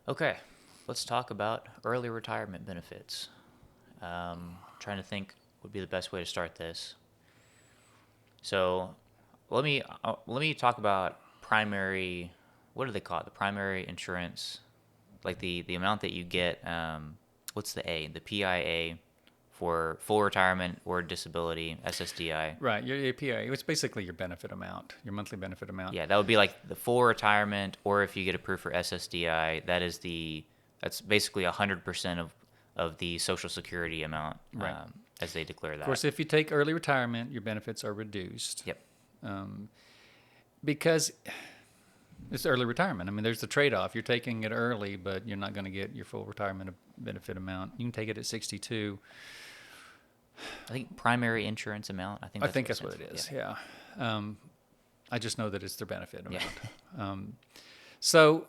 Okay, let's talk about early retirement benefits. Trying to think would be the best way to start this. So, let me talk about primary. What do they call it? The primary insurance, like the amount that you get. What's the A? The PIA for full retirement or disability, SSDI. Right, your APA, it's basically your benefit amount, your monthly benefit amount. Yeah, that would be like the full retirement, or if you get approved for SSDI, that's basically 100% of the Social Security amount, Right. as they declare Of that. course, if you take early retirement, your benefits are reduced Yep. because it's early retirement. I mean, there's the trade-off. You're taking it early, but you're not going to get your full retirement benefit amount. You can take it at 62. I think primary insurance amount. I think I that's think what it that's what stands it for. is. Yeah. Yeah. I just know that it's their benefit Yeah. amount. So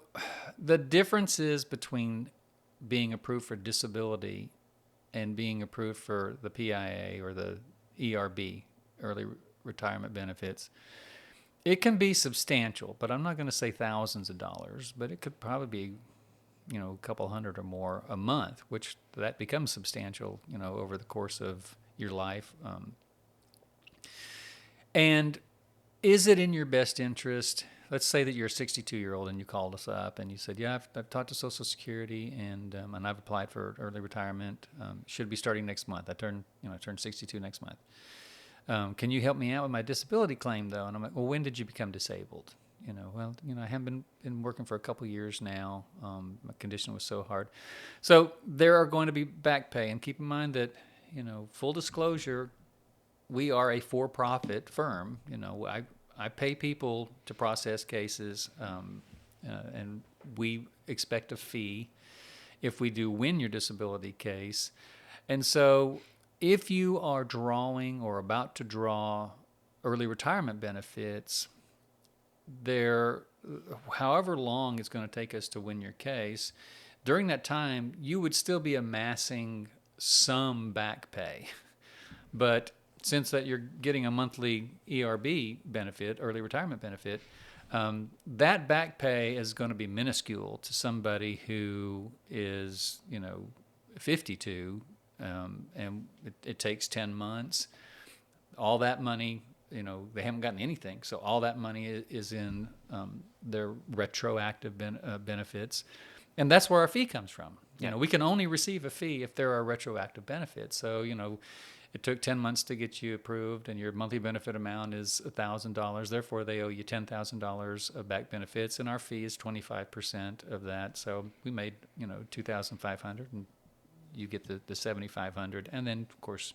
the differences between being approved for disability and being approved for the PIA or the ERB, early retirement benefits, it can be substantial, but I'm not going to say thousands of dollars, but it could probably be, a couple hundred or more a month, which that becomes substantial, over the course of your life. And is it in your best interest? Let's say that you're a 62-year-old and you called us up and you said, "Yeah, I've talked to Social Security and I've applied for early retirement. Should be starting next month. I turned 62 next month. Can you help me out with my disability claim though?" And I'm like, "Well, when did you become disabled?" I haven't been working for a couple of years now. My condition was so hard. So there are going to be back pay. And keep in mind that, full disclosure, we are a for-profit firm. I pay people to process cases, and we expect a fee if we do win your disability case. And so if you are drawing or about to draw early retirement benefits, there, however long it's going to take us to win your case, during that time, you would still be amassing some back pay. But since that you're getting a monthly ERB benefit, early retirement benefit, that back pay is going to be minuscule to somebody who is, 52, and it takes 10 months. All that money, they haven't gotten anything. So all that money is in their retroactive benefits. And that's where our fee comes from. Yeah. We can only receive a fee if there are retroactive benefits. So, it took 10 months to get you approved, and your monthly benefit amount is $1,000. Therefore, they owe you $10,000 of back benefits, and our fee is 25% of that. So we made, $2,500, and you get the $7,500, and then of course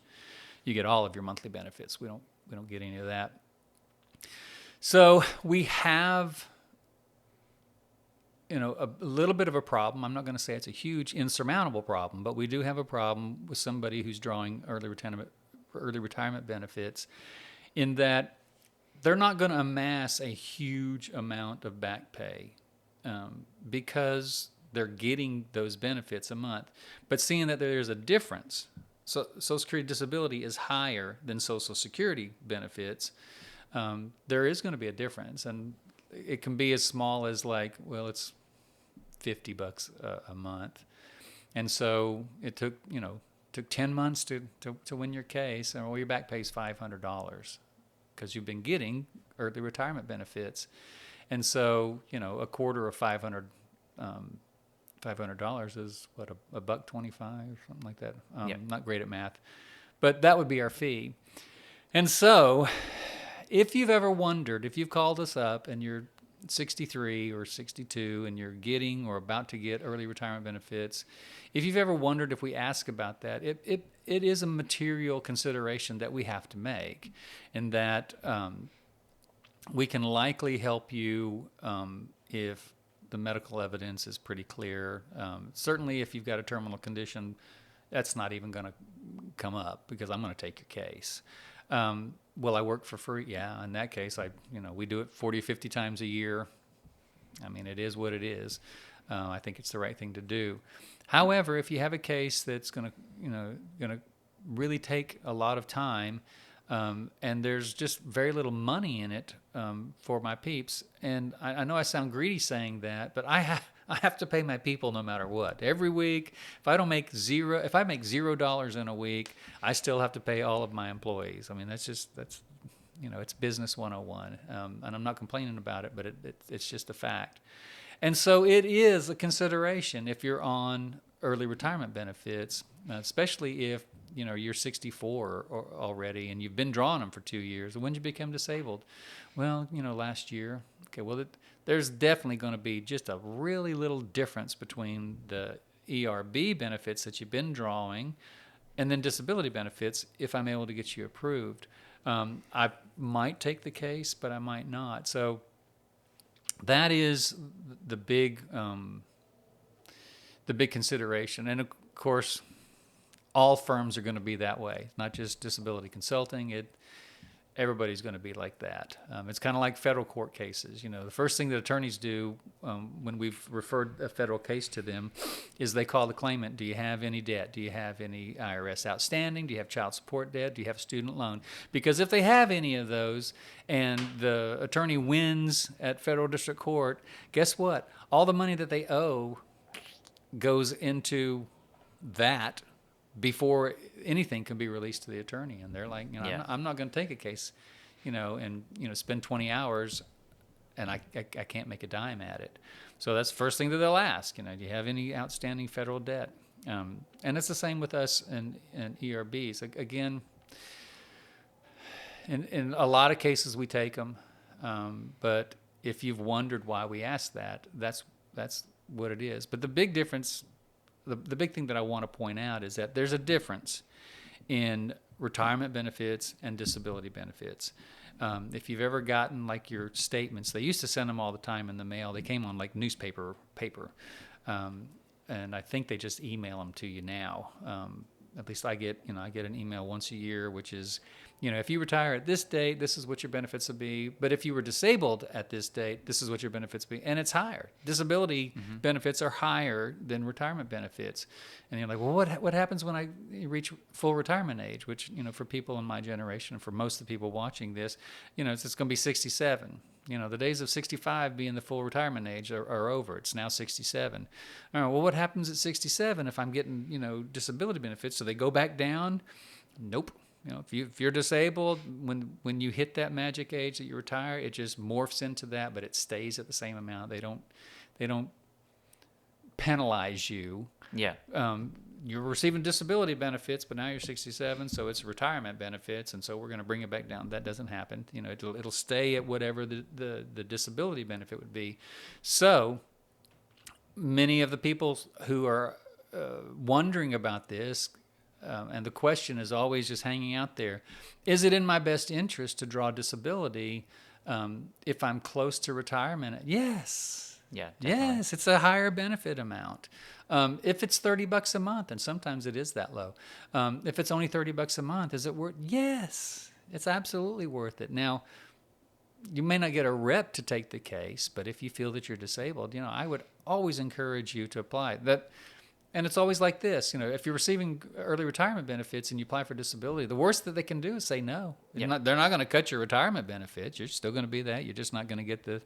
you get all of your monthly benefits. We don't get any of that. So we have, a little bit of a problem. I'm not going to say it's a huge, insurmountable problem, but we do have a problem with somebody who's drawing early retirement benefits, in that they're not going to amass a huge amount of back pay, because they're getting those benefits a month. But seeing that there's a difference, so Social Security disability is higher than Social Security benefits, there is going to be a difference. And it can be as small as it's $50 a month. And so it took 10 months to win your case, and your back pay is $500 because you've been getting early retirement benefits. And so, a quarter of $500 is what, a buck 25 or something like that. Yep. Not great at math, but that would be our fee. And so if you've ever wondered, if you've called us up and you're 63 or 62 and you're getting or about to get early retirement benefits, if you've ever wondered if we ask about that, it is a material consideration that we have to make, and that we can likely help you if the medical evidence is pretty clear. Certainly if you've got a terminal condition, that's not even going to come up because I'm going to take your case. Will I work for free? Yeah, in that case, we do it 40 or 50 times a year. I mean, it is what it is. I think it's the right thing to do. However, if you have a case that's going to really take a lot of time, and there's just very little money in it for my peeps, and I know I sound greedy saying that, but I have to pay my people no matter what. Every week, if I make $0 in a week, I still have to pay all of my employees. I mean, that's it's business 101. And I'm not complaining about it, but it's just a fact. And so it is a consideration if you're on early retirement benefits, especially if you're 64 already and you've been drawing them for 2 years. When did you become disabled? Well, last year. Okay, well, there's definitely going to be just a really little difference between the ERB benefits that you've been drawing and then disability benefits if I'm able to get you approved. I might take the case, but I might not. So that is the big consideration. And of course, all firms are going to be that way, not just disability consulting. Everybody's going to be like that. It's kind of like federal court cases. The first thing that attorneys do when we've referred a federal case to them is they call the claimant. Do you have any debt? Do you have any IRS outstanding? Do you have child support debt? Do you have a student loan? Because if they have any of those and the attorney wins at federal district court, guess what? All the money that they owe goes into that before anything can be released to the attorney. And they're like, I'm not going to take a case, and spend 20 hours and I can't make a dime at it. So that's the first thing that they'll ask, do you have any outstanding federal debt? And it's the same with us and ERBs. Again, in a lot of cases we take them, but if you've wondered why we ask that, that's what it is. But the big difference, the big thing that I want to point out is that there's a difference in retirement benefits and disability benefits. If you've ever gotten like your statements, they used to send them all the time in the mail. They came on like newspaper paper, and I think they just email them to you now. At least I get an email once a year, which is, if you retire at this date, this is what your benefits will be. But if you were disabled at this date, this is what your benefits will be. And it's higher. Disability benefits are higher than retirement benefits. And you're like, well, what happens when I reach full retirement age? Which, for people in my generation, and for most of the people watching this, it's going to be 67. The days of 65 being the full retirement age are over. It's now 67. All right, well, what happens at 67 if I'm getting, disability benefits? Do they go back down? Nope. If you're disabled, when you hit that magic age that you retire, it just morphs into that, but it stays at the same amount. They don't penalize you. Yeah. You're receiving disability benefits, but now you're 67, so it's retirement benefits, and so we're going to bring it back down. That doesn't happen. It'll stay at whatever the disability benefit would be. So many of the people who are wondering about this, and the question is always just hanging out there, is it in my best interest to draw disability if I'm close to retirement? Yes. Yeah, definitely. Yes, it's a higher benefit amount. If it's $30 a month, and sometimes it is that low. If it's only $30 a month, is it worth? Yes, it's absolutely worth it. Now, you may not get a rep to take the case, but if you feel that you're disabled, I would always encourage you to apply that. And it's always like this, if you're receiving early retirement benefits and you apply for disability, the worst that they can do is say no. Yep. They're not going to cut your retirement benefits. You're still going to be that. You're just not going to get the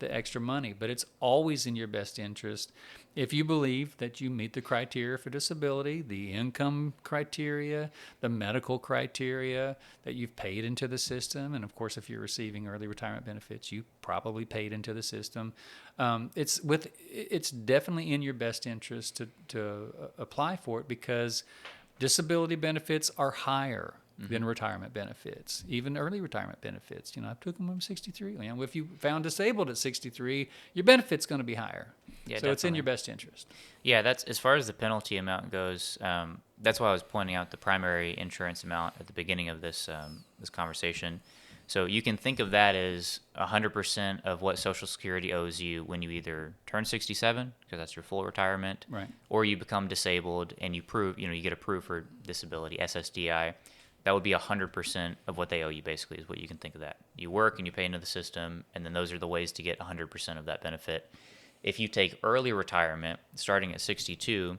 extra money. But it's always in your best interest if you believe that you meet the criteria for disability, the income criteria, the medical criteria, that you've paid into the system. And of course, if you're receiving early retirement benefits, you probably paid into the system. It's definitely in your best interest to apply for it because disability benefits are higher than retirement benefits, even early retirement benefits. I took them when I'm 63. If you found disabled at 63, your benefit's going to be higher. Yeah, so it's in your best interest. Yeah, that's as far as the penalty amount goes. That's why I was pointing out the primary insurance amount at the beginning of this conversation. So you can think of that as 100% of what Social Security owes you when you either turn 67, because that's your full retirement, right, or you become disabled and you get approved for disability, SSDI. That would be 100% of what they owe you, basically, is what you can think of that. You work and you pay into the system, and then those are the ways to get 100% of that benefit. If you take early retirement, starting at 62,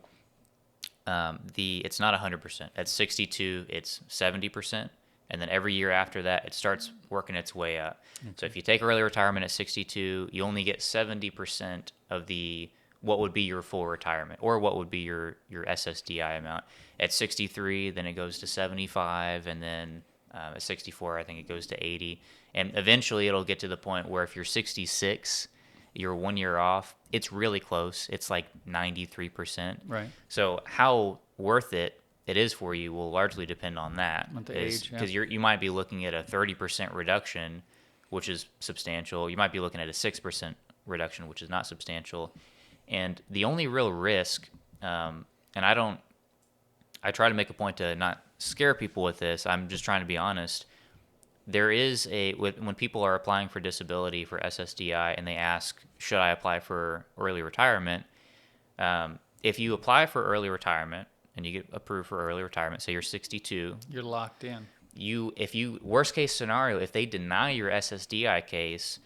it's not 100%. At 62, it's 70%. And then every year after that, it starts working its way up. Okay. So if you take early retirement at 62, you only get 70% of the what would be your full retirement, or what would be your SSDI amount. At 63, then it goes to 75, and then at 64, I think it goes to 80, and eventually it'll get to the point where if you're 66, you're 1 year off. It's really close. It's like 93%. Right. So how worth it is for you will largely depend on that. On the age, yeah. Because you might be looking at a 30% reduction, which is substantial. You might be looking at a 6% reduction, which is not substantial. And the only real risk, and I try to make a point to not scare people with this. I'm just trying to be honest. There is when people are applying for disability for SSDI and they ask, should I apply for early retirement? If you apply for early retirement and you get approved for early retirement, say you're 62, You're locked in. Worst case scenario, if they deny your SSDI case,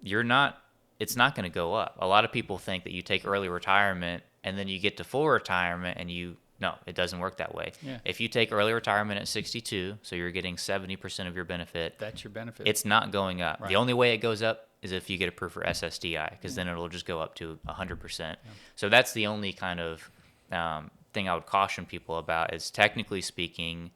it's not going to go up. A lot of people think that you take early retirement and then you get to full retirement and no, it doesn't work that way. Yeah. If you take early retirement at 62, so you're getting 70% of your benefit, That's your benefit. it's not going up. Right. The only way it goes up is if you get approved for SSDI, because then it'll just go up to 100%. Yeah. So that's the only kind of thing I would caution people about is, technically speaking,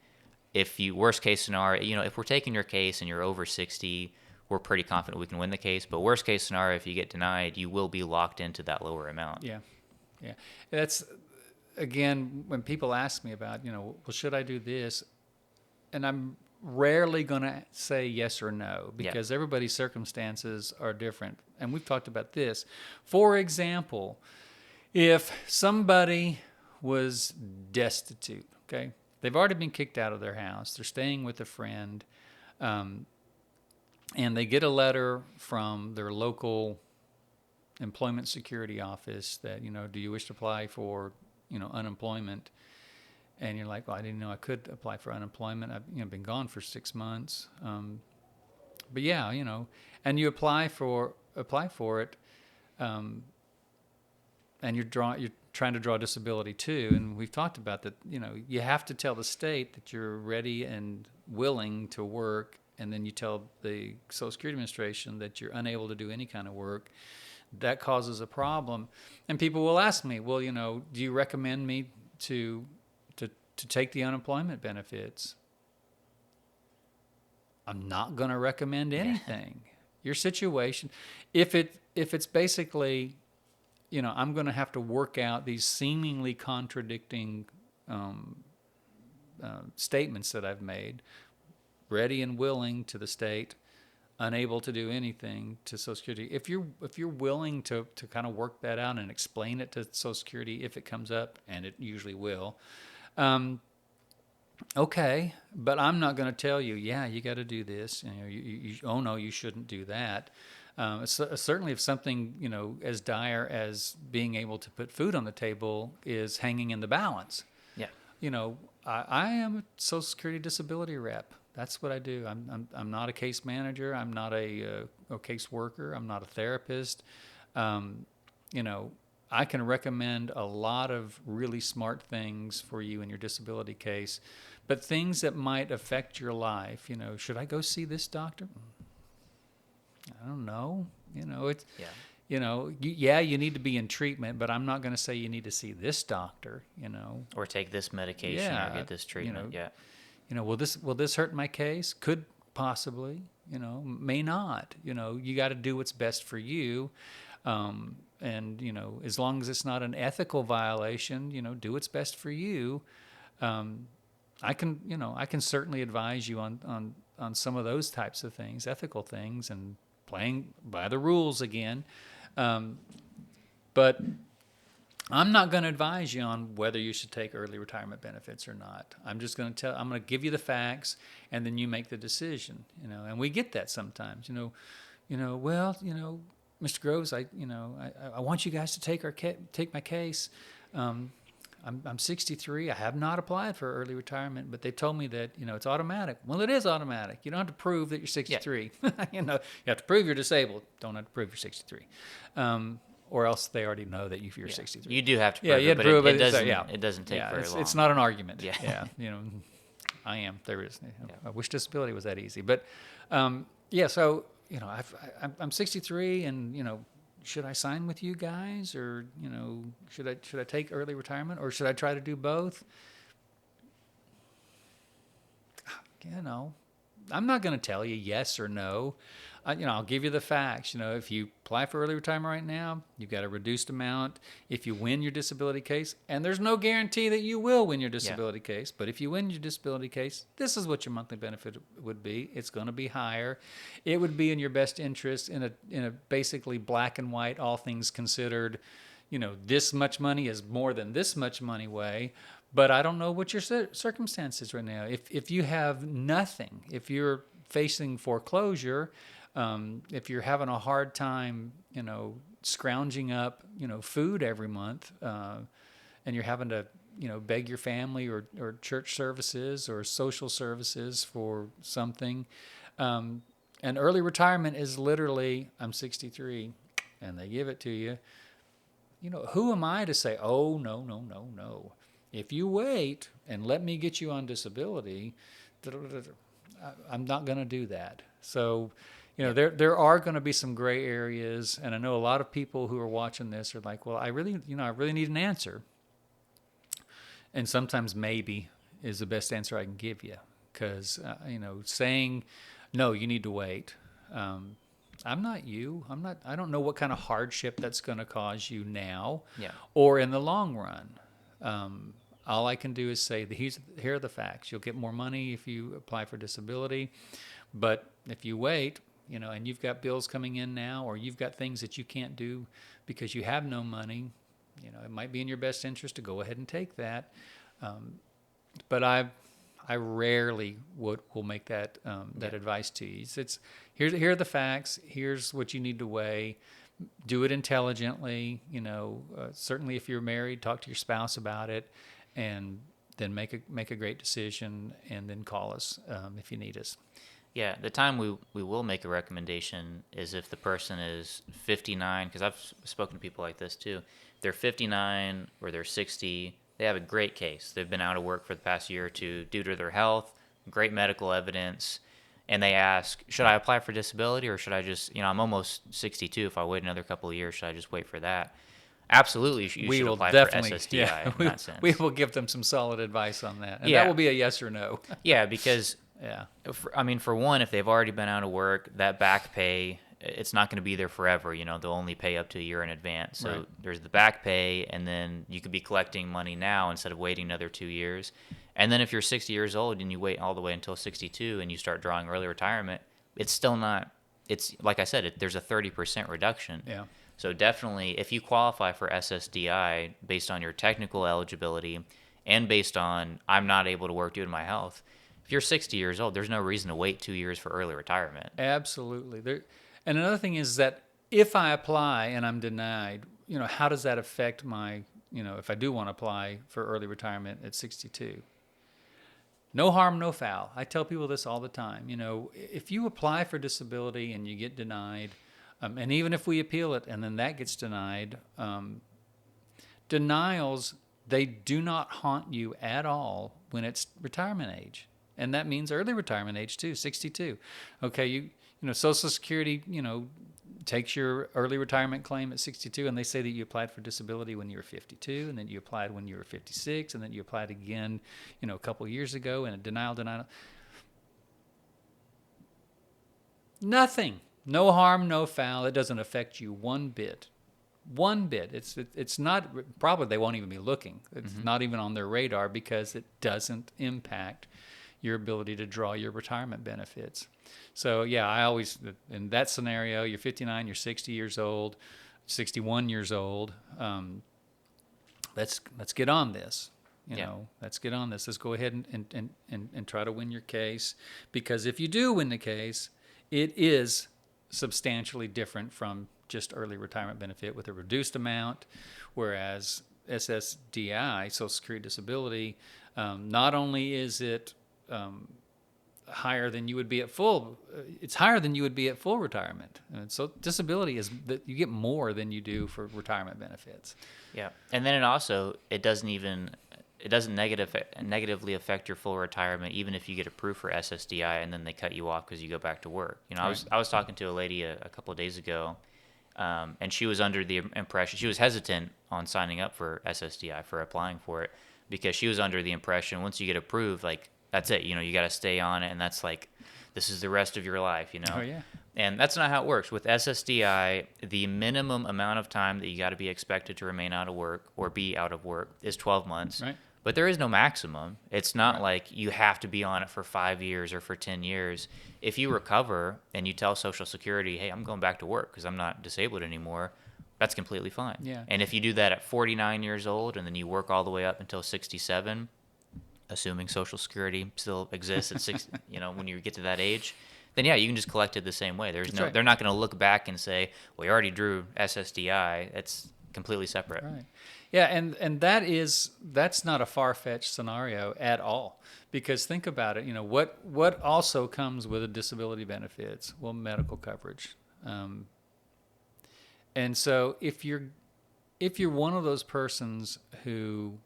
worst case scenario, if we're taking your case and you're over 60, we're pretty confident we can win the case. But worst case scenario, if you get denied, you will be locked into that lower amount. Yeah. That's, again, when people ask me about, well, should I do this? And I'm rarely going to say yes or no, because everybody's circumstances are different. And we've talked about this. For example, if somebody was destitute, okay, they've already been kicked out of their house, they're staying with a friend, and they get a letter from their local employment security office that, do you wish to apply for, unemployment? And you're like, well, I didn't know I could apply for unemployment. I've been gone for 6 months. But yeah, and you apply for it, and you're trying to draw disability too. And we've talked about that. You have to tell the state that you're ready and willing to work, and then you tell the Social Security Administration that you're unable to do any kind of work. That causes a problem. And people will ask me, well, do you recommend me to take the unemployment benefits? I'm not going to recommend anything. Your situation, if it's basically, I'm going to have to work out these seemingly contradicting statements that I've made, ready and willing to the state, unable to do anything to Social Security. If you're willing to kind of work that out and explain it to Social Security if it comes up, and it usually will, okay, but I'm not going to tell you, you got to do this. Oh no, you shouldn't do that. Certainly, if something as dire as being able to put food on the table is hanging in the balance. Yeah. I am a Social Security disability rep. That's what I do. I'm not a case manager. I'm not a case worker. I'm not a therapist. I can recommend a lot of really smart things for you in your disability case, but things that might affect your life. Should I go see this doctor? I don't know. It's you need to be in treatment, but I'm not going to say you need to see this doctor. Or take this medication or get this treatment. Will this hurt my case? Could possibly. May not. You got to do what's best for you. And as long as it's not an ethical violation, do what's best for you. I can certainly advise you on some of those types of things, ethical things, and playing by the rules again. But I'm not going to advise you on whether you should take early retirement benefits or not. I'm just going to I'm going to give you the facts, and then you make the decision. And we get that sometimes. Mr. Groves, I want you guys to take my case. I'm 63. I have not applied for early retirement, but they told me that it's automatic. Well, it is automatic. You don't have to prove that you're 63. Yeah. You have to prove you're disabled. Don't have to prove you're 63, or else they already know that you're 63. You do have to prove you have to prove it. it. It doesn't take very long. It's not an argument. Yeah. I am. There is. I wish disability was that easy, but so I'm 63, and should I sign with you guys, or should I take early retirement, or should I try to do both? You know, I'm not going to tell you yes or no. I'll give you the facts. If you apply for early retirement right now, you've got a reduced amount. If you win your disability case, and there's no guarantee that you will win your Yeah. disability case, but if you win your disability case, this is what your monthly benefit would be. It's going to be higher. It would be in your best interest in a basically black and white, all things considered. This much money is more than this much money way. But I don't know what your circumstances right now. If you have nothing, if you're facing foreclosure, if you're having a hard time, scrounging up, food every month, and you're having to, beg your family or church services or social services for something, and early retirement is literally, I'm 63, and they give it to you. Who am I to say, oh, no, no, no, no. If you wait and let me get you on disability, I'm not going to do that. So, there are going to be some gray areas, and I know a lot of people who are watching this are like, well, I really need an answer. And sometimes maybe is the best answer I can give you, because saying no, you need to wait. I'm not you. I don't know what kind of hardship that's going to cause you now, Yeah. or in the long run. All I can do is say, here are the facts. You'll get more money if you apply for disability, but if you wait, and you've got bills coming in now, or you've got things that you can't do because you have no money, it might be in your best interest to go ahead and take that. But I rarely will make that advice to you. Here are the facts. Here's what you need to weigh. Do it intelligently. Certainly if you're married, talk to your spouse about it, and then make a great decision, and then call us if you need us. Yeah, the time we will make a recommendation is if the person is 59, because I've spoken to people like this too. They're 59 or they're 60. They have a great case. They've been out of work for the past year or two due to their health, great medical evidence, and they ask, should I apply for disability, or should I just, I'm almost 62. If I wait another couple of years, should I just wait for that? Absolutely, you We should will apply definitely, for SSDI in that sense. we will give them some solid advice on that, and Yeah. that will be a yes or no. Yeah, because Yeah. for one, if they've already been out of work, that back pay, it's not going to be there forever. They'll only pay up to a year in advance. So Right. there's the back pay, and then you could be collecting money now instead of waiting another 2 years. And then if you're 60 years old and you wait all the way until 62 and you start drawing early retirement, it's still not. It's like I said, there's a 30% reduction. Yeah. So definitely, if you qualify for SSDI based on your technical eligibility and based on I'm not able to work due to my health, if you're 60 years old, there's no reason to wait 2 years for early retirement. Absolutely. And another thing is that if I apply and I'm denied, how does that affect my, if I do want to apply for early retirement at 62? No harm, no foul. I tell people this all the time. If you apply for disability and you get denied, and even if we appeal it and then that gets denied, denials, they do not haunt you at all when it's retirement age. And that means early retirement age too, 62. Okay, Social Security, takes your early retirement claim at 62, and they say that you applied for disability when you were 52, and then you applied when you were 56, and then you applied again, a couple of years ago, and a denial. Nothing. No harm, no foul. It doesn't affect you one bit. One bit. It's not, probably they won't even be looking. It's not even on their radar because it doesn't impact your ability to draw your retirement benefits. So yeah, I always, in that scenario, you're 59, you're 60 years old, 61 years old. Let's get on this. Let's get on this. Let's go ahead and try to win your case, because if you do win the case, it is substantially different from just early retirement benefit with a reduced amount, whereas SSDI, Social Security Disability, not only is it higher than you would be at full, it's higher than you would be at full retirement. And so disability is that you get more than you do for retirement benefits. Yeah, and then it doesn't negatively affect your full retirement, even if you get approved for SSDI and then they cut you off because you go back to work. I was talking to a lady a couple of days ago. And she was under the impression, she was hesitant on signing up for SSDI, for applying for it, because she was under the impression once you get approved, like, that's it, you got to stay on it, and that's like, this is the rest of your life. Oh, yeah. And that's not how it works. With SSDI, the minimum amount of time that you got to be expected to remain out of work or be out of work is 12 months. Right. But there is no maximum. It's not Right. like you have to be on it for 5 years or for 10 years. If you recover and you tell Social Security, hey, I'm going back to work because I'm not disabled anymore, that's completely fine. Yeah. And if you do that at 49 years old and then you work all the way up until 67, assuming Social Security still exists at 60, when you get to that age, then yeah, you can just collect it the same way. That's right. They're not going to look back and say, well, you already drew SSDI. It's completely separate. Right. Yeah, and that's not a far-fetched scenario at all, because think about it. What also comes with a disability benefits? Well, medical coverage. And so if you're one of those persons who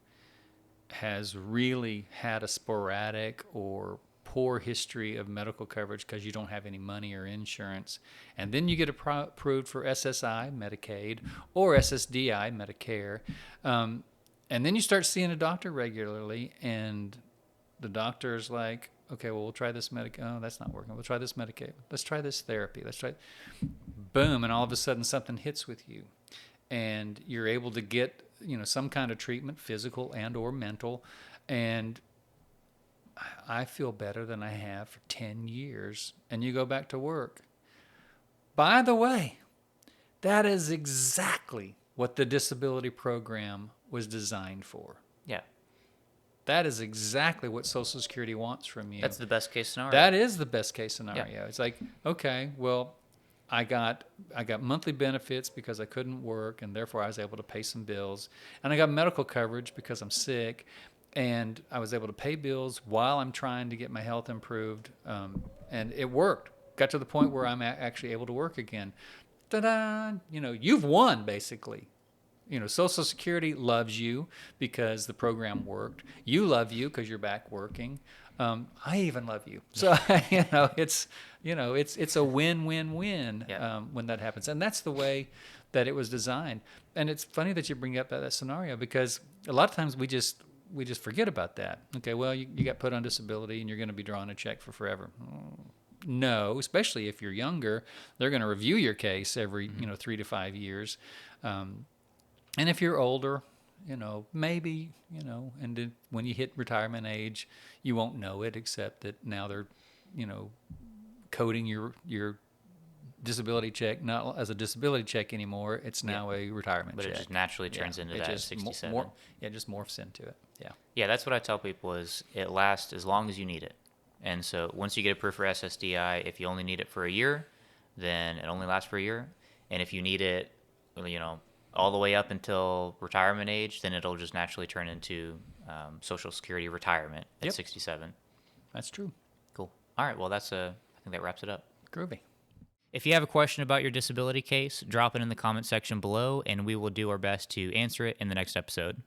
has really had a sporadic or poor history of medical coverage because you don't have any money or insurance, and then you get approved for SSI, Medicaid, or SSDI, Medicare, and then you start seeing a doctor regularly, and the doctor's like, okay, well, we'll try this oh, that's not working. We'll try this Medicaid. Let's try this therapy. Let's try, boom, and all of a sudden something hits with you, and you're able to get some kind of treatment, physical and or mental, and I feel better than I have for 10 years, and you go back to work. By the way, that is exactly what the disability program was designed for. Yeah. That is exactly what Social Security wants from you. That's the best case scenario. That is the best case scenario. Yeah. It's like, okay, well, I got monthly benefits because I couldn't work, and therefore I was able to pay some bills. And I got medical coverage because I'm sick, and I was able to pay bills while I'm trying to get my health improved. And it worked. Got to the point where I'm actually able to work again. Ta-da! You've won, basically. Social Security loves you because the program worked. You love you because you're back working. I even love you. So it's a win-win-win. Yeah. When that happens, and that's the way that it was designed. And it's funny that you bring up that scenario, because a lot of times we just forget about that. Okay, well, you got put on disability and you're going to be drawing a check for forever. No, especially if you're younger, they're going to review your case every 3 to 5 years. And if you're older, maybe, and then when you hit retirement age, you won't know it, except that now they're, coding your disability check not as a disability check anymore. It's now a retirement check. But it just naturally turns into that at 67. It just morphs into it. Yeah. Yeah, that's what I tell people is it lasts as long as you need it. And so once you get approved for SSDI, if you only need it for a year, then it only lasts for a year. And if you need it, all the way up until retirement age, then it'll just naturally turn into Social Security retirement at 67. That's true. Cool. All right. Well, I think that wraps it up. Groovy. If you have a question about your disability case, drop it in the comment section below, and we will do our best to answer it in the next episode.